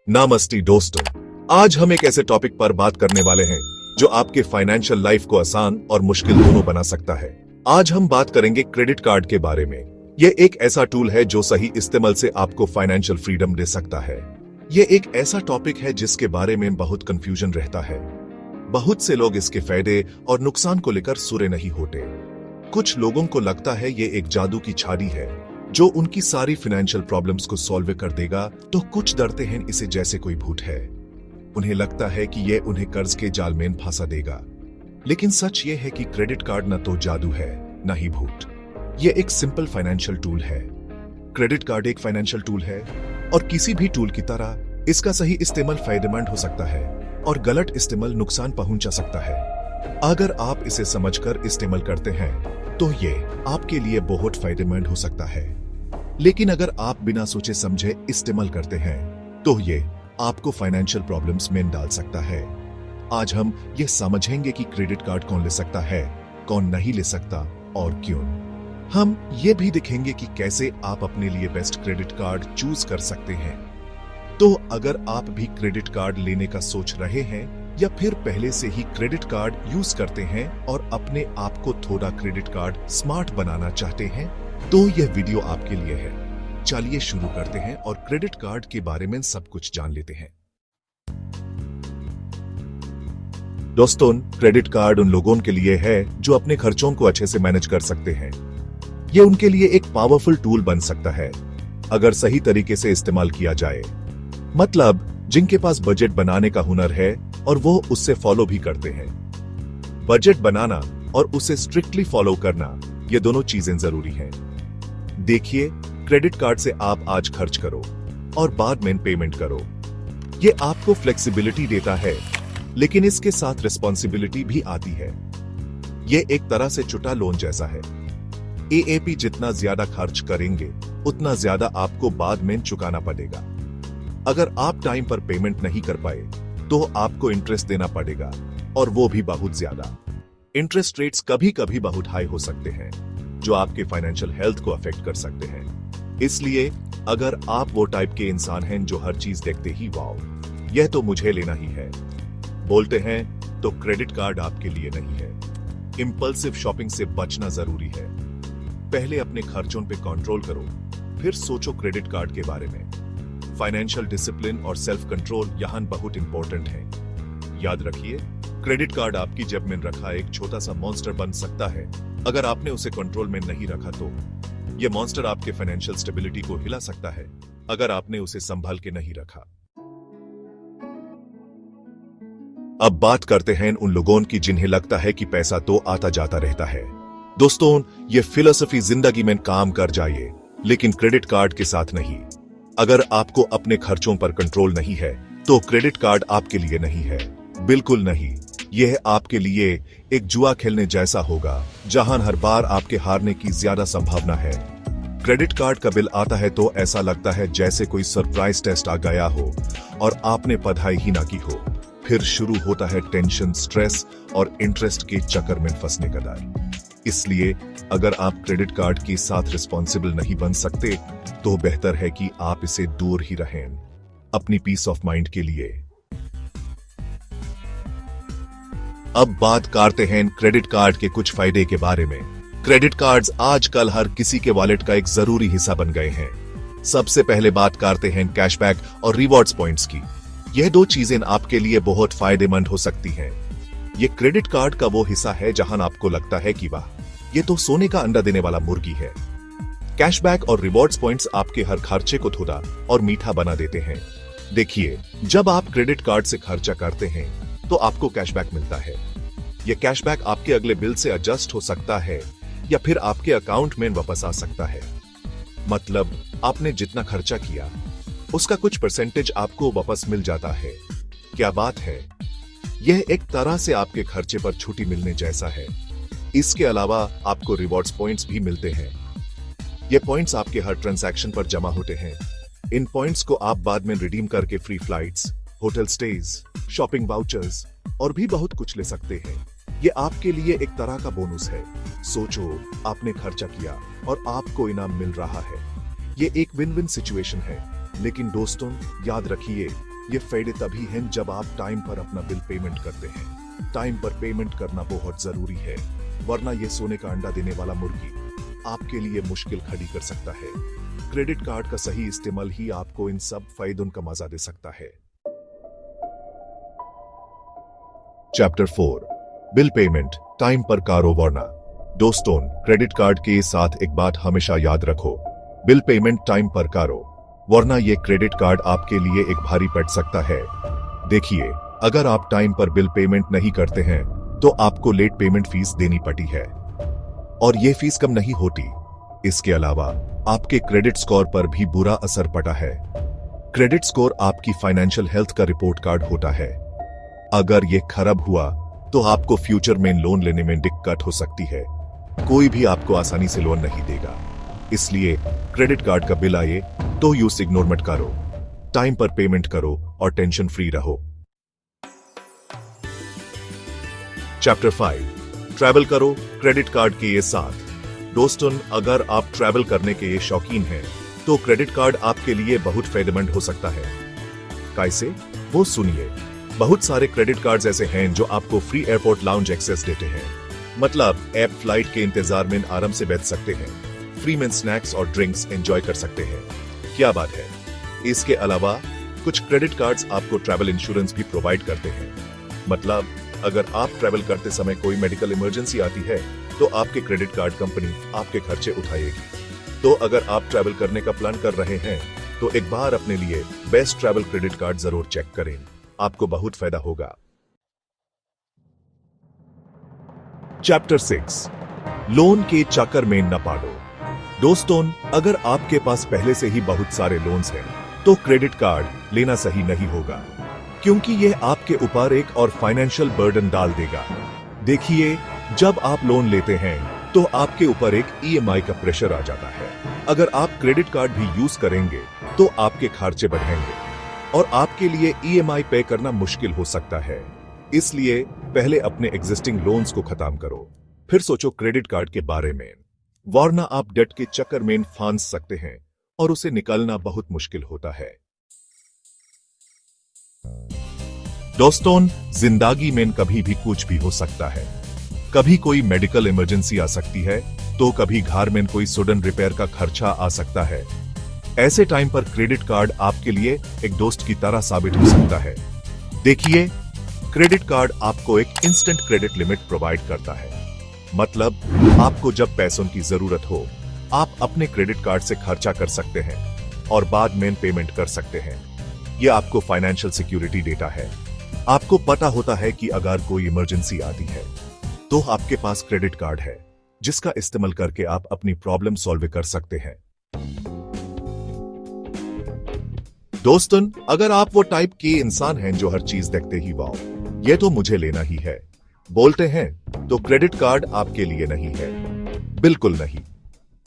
नामस्ते दोस्तों, आज हम एक ऐसे टॉपिक पर बात करने वाले हैं जो आपके फाइनेंशियल लाइफ को आसान और मुश्किल दोनों बना सकता है। आज हम बात करेंगे क्रेडिट कार्ड के बारे में। यह एक ऐसा टूल है जो सही इस्तेमाल से आपको फाइनेंशियल फ्रीडम दे सकता है। यह एक ऐसा टॉपिक है जिसके बारे में बहुत कंफ्यूजन रहता है। बहुत से लोग इसके फायदे और नुकसान को लेकर सुरे नहीं होते। कुछ लोगों को लगता है ये एक जादू की छड़ी है जो उनकी सारी फाइनेंशियल प्रॉब्लम्स को सॉल्व कर देगा, तो कुछ डरते हैं इसे जैसे कोई भूत है। उन्हें लगता है कि यह उन्हें कर्ज के जाल में फंसा देगा। लेकिन सच ये है कि क्रेडिट कार्ड न तो जादू है न ही भूत। यह एक सिंपल फाइनेंशियल टूल है। क्रेडिट कार्ड एक फाइनेंशियल टूल है और किसी भी टूल की तरह इसका सही इस्तेमाल फायदेमंद हो सकता है और गलत इस्तेमाल नुकसान पहुंचा सकता है। अगर आप इसे समझकर इस्तेमाल करते हैं तो ये आपके लिए बहुत फायदेमंद हो सकता है। लेकिन अगर आप बिना सोचे समझे इस्तेमाल करते हैं तो ये आपको फाइनेंशियल प्रॉब्लम्स में डाल सकता है। आज हम ये समझेंगे कि क्रेडिट कार्ड कौन ले सकता है, कौन नहीं ले सकता और क्यों। हम ये भी दिखेंगे कि कैसे आप अपने लिए बेस्ट क्रेडिट कार्ड चूज कर सकते हैं। तो अगर आप भी क्रेडिट कार्ड लेने का सोच रहे हैं या फिर पहले से ही क्रेडिट कार्ड यूज करते हैं और अपने आप को थोड़ा क्रेडिट कार्ड स्मार्ट बनाना चाहते हैं, तो यह वीडियो आपके लिए है। चलिए शुरू करते हैं और क्रेडिट कार्ड के बारे में सब कुछ जान लेते हैं। दोस्तों, क्रेडिट कार्ड उन लोगों के लिए है जो अपने खर्चों को अच्छे से मैनेज कर सकते हैं। यह उनके लिए एक पावरफुल टूल बन सकता है अगर सही तरीके से इस्तेमाल किया जाए। मतलब जिनके पास बजट बनाने का हुनर है और वो उससे फॉलो भी करते हैं। बजट बनाना और उसे स्ट्रिक्टली फॉलो करना, ये दोनों चीजें जरूरी हैं। देखिए, क्रेडिट कार्ड से आप आज खर्च करो और बाद में पेमेंट करो। ये आपको फ्लेक्सिबिलिटी देता है, लेकिन इसके साथ रिस्पॉन्सिबिलिटी भी आती है। ये एक तरह से छोटा लोन जैसा है। एएपी जितना ज्यादा खर्च करेंगे उतना ज्यादा आपको बाद में चुकाना पड़ेगा। अगर आप टाइम पर पेमेंट नहीं कर पाए तो आपको इंटरेस्ट देना पड़ेगा, और वो भी बहुत ज्यादा। इंटरेस्ट रेट्स कभी कभी बहुत हाई हो सकते हैं जो आपके फाइनेंशियल हेल्थ को अफेक्ट कर सकते हैं। इसलिए अगर आप वो टाइप के इंसान हैं जो हर चीज देखते ही वाओ, यह तो मुझे लेना ही है बोलते हैं, तो क्रेडिट कार्ड आपके लिए नहीं है। इंपल्सिव शॉपिंग से बचना जरूरी है। पहले अपने खर्चों पे कंट्रोल करो, फिर सोचो क्रेडिट कार्ड के बारे में। फाइनेंशियल डिसिप्लिन और सेल्फ कंट्रोल यहां बहुत इंपॉर्टेंट है। याद रखिए, क्रेडिट कार्ड आपकी जेब में रखा एक छोटा सा मॉन्स्टर बन सकता है। अगर आपने उसे कंट्रोल में नहीं रखा तो यह मॉन्स्टर आपके फाइनेंशियल स्टेबिलिटी को हिला सकता है अगर आपने उसे संभाल के नहीं रखा। अब बात करते हैं उन लोगों की जिन्हें लगता है कि पैसा तो आता जाता रहता है। दोस्तों, यह फिलॉसफी जिंदगी में काम कर जाए, लेकिन क्रेडिट कार्ड के साथ नहीं। अगर आपको अपने खर्चों पर कंट्रोल नहीं है तो क्रेडिट कार्ड आपके लिए नहीं है, बिल्कुल नहीं। यह आपके लिए एक जुआ खेलने जैसा होगा जहां हर बार आपके हारने की ज्यादा संभावना है। क्रेडिट कार्ड का बिल आता है तो ऐसा लगता है जैसे कोई सरप्राइज टेस्ट आ गया हो और आपने पढ़ाई ही ना की हो। फिर शुरू होता है टेंशन, स्ट्रेस और इंटरेस्ट के चक्कर में फंसने का डर। इसलिए अगर आप क्रेडिट कार्ड के साथ रिस्पॉन्सिबल नहीं बन सकते तो बेहतर है कि आप इसे दूर ही रहें, अपनी पीस ऑफ माइंड के लिए। अब बात करते हैं क्रेडिट कार्ड के कुछ फायदे के बारे में। क्रेडिट कार्ड्स आजकल हर किसी के वॉलेट का एक जरूरी हिस्सा बन गए हैं। सबसे पहले बात करते हैं कैशबैक और रिवॉर्ड्स पॉइंट्स की। यह दो चीजें आपके लिए बहुत फायदेमंद हो सकती हैं। यह क्रेडिट कार्ड का वो हिस्सा है जहां आपको लगता है कि वाह, ये तो सोने का अंडा देने वाला मुर्गी है। कैशबैक और रिवॉर्ड्स पॉइंट्स आपके हर खर्चे को थोड़ा और मीठा बना देते हैं। देखिए, जब आप क्रेडिट कार्ड से खर्चा करते हैं तो आपको कैशबैक मिलता है। यह कैशबैक आपके अगले बिल से एडजस्ट हो सकता है या फिर आपके अकाउंट में वापस आ सकता है। मतलब आपने जितना खर्चा किया उसका कुछ परसेंटेज आपको वापस मिल जाता है। क्या बात है! यह एक तरह से आपके खर्चे पर छुट्टी मिलने जैसा है। इसके अलावा आपको रिवॉर्ड्स पॉइंट्स भी मिलते हैं। ये पॉइंट्स आपके हर ट्रांजैक्शन पर जमा होते हैं। इन पॉइंट्स को आप बाद में रिडीम करके free flights, hotel stage, shopping vouchers और भी बहुत कुछ ले सकते हैं। ये आपके लिए एक तरह का बोनस है। सोचो, आपने खर्चा किया और आपको इनाम मिल रहा है। ये एक विन विन सिचुएशन है। लेकिन दोस्तों, याद रखिए, ये फायदे तभी हैं जब आप टाइम पर अपना बिल पेमेंट करते हैं। टाइम पर पेमेंट करना बहुत जरूरी है, वरना ये सोने का अंडा देने वाला मुर्गी आपके लिए मुश्किल खड़ी कर सकता है। क्रेडिट कार्ड का सही इस्तेमाल ही आपको इन सब फायदों का मजा दे सकता है। चैप्टर 4 बिल पेमेंट टाइम पर करो वरना। दोस्तों, क्रेडिट कार्ड के साथ एक बात हमेशा याद रखो, बिल पेमेंट टाइम पर करो, वरना ये क्रेडिट कार्ड आपके लिए एक भारी पड़ सकता है। देखिए, अगर आप टाइम पर बिल पेमेंट नहीं करते हैं तो आपको लेट पेमेंट फीस देनी पड़ती है, और ये फीस कम नहीं होती। इसके अलावा आपके क्रेडिट स्कोर पर भी बुरा असर पड़ा है। क्रेडिट स्कोर आपकी फाइनेंशियल हेल्थ का रिपोर्ट कार्ड होता है। अगर ये खराब हुआ तो आपको फ्यूचर में लोन लेने में दिक्कत हो सकती है। कोई भी आपको आसानी से लोन नहीं देगा, इसलिए क्रेडिट कार्ड का बिल आए तो यूज इग्नोर मत करो। टाइम पर पेमेंट करो और टेंशन फ्री रहो। चैप्टर 5 ट्रैवल करो क्रेडिट कार्ड के साथ। दोस्तों, अगर आप ट्रैवल करने के शौकीन हैं तो क्रेडिट कार्ड आपके लिए बहुत फायदेमंद हो सकता है। कैसे, वो सुनिए। बहुत सारे क्रेडिट कार्ड्स ऐसे हैं जो आपको फ्री एयरपोर्ट लाउंज एक्सेस देते हैं। मतलब ऐप फ्लाइट के इंतजार में आराम से बैठ सकते हैं, फ्री में स्नैक्स और ड्रिंक्स एंजॉय कर सकते हैं। क्या बात है। इसके अलावा कुछ क्रेडिट कार्ड्स आपको ट्रैवल इंश्योरेंस भी प्रोवाइड करते हैं। मतलब अगर आप ट्रैवल करते समय कोई मेडिकल इमरजेंसी आती है तो आपके क्रेडिट कार्ड कंपनी आपके खर्चे उठाएगी। तो अगर आप ट्रैवल करने का प्लान कर रहे हैं तो एक बार अपने लिए बेस्ट ट्रैवल क्रेडिट कार्ड जरूर चेक करें, आपको बहुत फायदा होगा। चैप्टर 6 लोन के चक्कर में न पड़ो। दोस्तों, अगर आपके पास पहले से ही बहुत सारे लोन्स हैं तो क्रेडिट कार्ड लेना सही नहीं होगा, क्योंकि यह आपके ऊपर एक और फाइनेंशियल बर्डन डाल देगा। देखिए, जब आप लोन लेते हैं तो आपके ऊपर एक ईएमआई का प्रेशर आ जाता है। अगर आप क्रेडिट कार्ड भी यूज करेंगे तो आपके खर्चे बढ़ेंगे और आपके लिए ईएमआई पे करना मुश्किल हो सकता है। इसलिए पहले अपने एग्जिस्टिंग लोन्स को खत्म करो, फिर सोचो क्रेडिट कार्ड के बारे में, वरना आप डेट के चक्कर में फंस सकते हैं और उसे निकालना बहुत मुश्किल होता है। दोस्तों, जिंदगी में कभी भी कुछ भी हो सकता है। कभी कोई मेडिकल इमरजेंसी आ सकती है तो कभी घर में कोई सडन रिपेयर का खर्चा आ सकता है। ऐसे टाइम पर क्रेडिट कार्ड आपके लिए एक दोस्त की तरह साबित हो सकता है। देखिए, क्रेडिट कार्ड आपको एक इंस्टेंट क्रेडिट लिमिट प्रोवाइड करता है। मतलब आपको जब पैसों की जरूरत हो आप अपने क्रेडिट कार्ड से खर्चा कर सकते हैं और बाद में पेमेंट कर सकते हैं। यह आपको फाइनेंशियल सिक्योरिटी देता है। आपको पता होता है कि अगर कोई इमरजेंसी आती है तो आपके पास क्रेडिट कार्ड है जिसका इस्तेमाल करके आप अपनी प्रॉब्लम सॉल्व कर सकते हैं। दोस्तों, अगर आप वो टाइप के इंसान हैं जो हर चीज देखते ही वाओ ये तो मुझे लेना ही है बोलते हैं, तो क्रेडिट कार्ड आपके लिए नहीं है। बिल्कुल नहीं।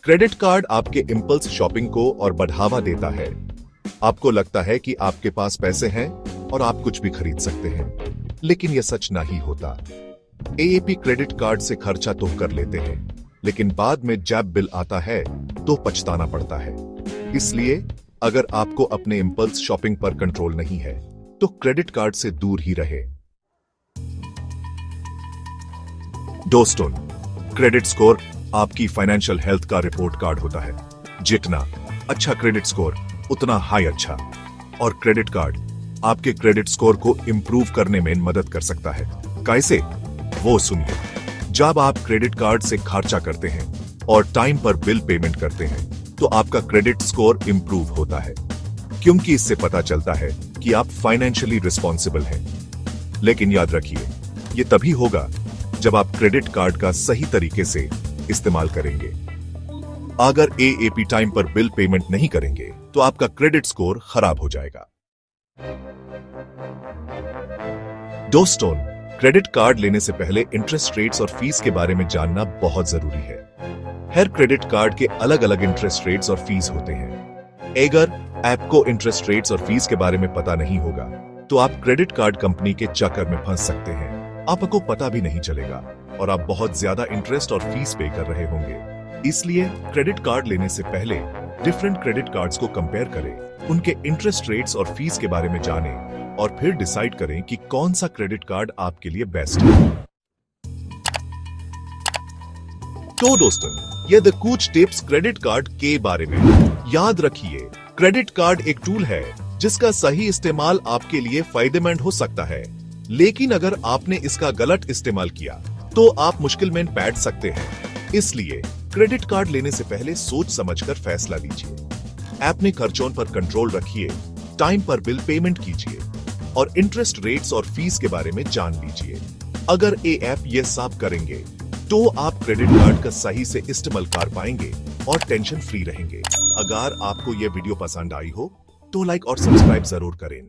क्रेडिट कार्ड आपके इंपल्स शॉपिंग को और बढ़ावा देता है। आपको लगता है कि आपके पास पैसे हैं और आप कुछ भी खरीद सकते हैं, लेकिन यह सच नहीं होता। एएपी क्रेडिट कार्ड से खर्चा तो कर लेते हैं, लेकिन बाद में जब बिल आता है तो पछताना पड़ता है। इसलिए अगर आपको अपने इंपल्स शॉपिंग पर कंट्रोल नहीं है तो क्रेडिट कार्ड से दूर ही रहे। दोस्तों, क्रेडिट स्कोर आपकी फाइनेंशियल हेल्थ का रिपोर्ट कार्ड होता है। जितना अच्छा क्रेडिट स्कोर उतना हाई अच्छा, और क्रेडिट कार्ड आपके क्रेडिट स्कोर को इंप्रूव करने में मदद कर सकता है। कैसे, वो सुनिए। जब आप क्रेडिट कार्ड से खर्चा करते हैं और टाइम पर बिल पेमेंट करते हैं तो आपका क्रेडिट स्कोर इंप्रूव होता है, क्योंकि इससे पता चलता है कि आप फाइनेंशियली रिस्पॉन्सिबल हैं। लेकिन याद रखिए, यह तभी होगा जब आप क्रेडिट कार्ड का सही तरीके से इस्तेमाल करेंगे। अगर एएपी टाइम पर बिल पेमेंट नहीं करेंगे तो आपका क्रेडिट स्कोर खराब हो जाएगा। दोस्तों, क्रेडिट कार्ड लेने से पहले इंटरेस्ट रेट्स और फीस के बारे में जानना बहुत जरूरी है। हर क्रेडिट कार्ड के अलग अलग इंटरेस्ट रेट्स और फीस होते हैं। अगर आपको इंटरेस्ट रेट्स और फीस के बारे में पता नहीं होगा तो आप क्रेडिट कार्ड कंपनी के चक्कर में फंस सकते हैं। आपको पता भी नहीं चलेगा और आप बहुत ज्यादा इंटरेस्ट और फीस पे कर रहे होंगे। इसलिए क्रेडिट कार्ड लेने से पहले डिफरेंट क्रेडिट कार्ड्स को कंपेयर करें, उनके इंटरेस्ट रेट्स और फीस के बारे में जानें और फिर डिसाइड करें कि कौन सा क्रेडिट कार्ड आपके लिए बेस्ट है। तो दोस्तों, ये द कुछ टिप्स क्रेडिट कार्ड के बारे में। याद रखिए, क्रेडिट कार्ड एक टूल है जिसका सही इस्तेमाल आपके लिए फायदेमंद हो सकता है, लेकिन अगर आपने इसका गलत इस्तेमाल किया तो आप मुश्किल में बैठ सकते हैं। इसलिए क्रेडिट कार्ड लेने से पहले सोच समझकर फैसला लीजिए। अपने खर्चों पर कंट्रोल रखिए, टाइम पर बिल पेमेंट कीजिए और इंटरेस्ट रेट्स और फीस के बारे में जान लीजिए। अगर ये ऐप ये सब करेंगे तो आप क्रेडिट कार्ड का सही से इस्तेमाल कर पाएंगे और टेंशन फ्री रहेंगे। अगर आपको यह वीडियो पसंद आई हो तो लाइक और सब्सक्राइब जरूर करें।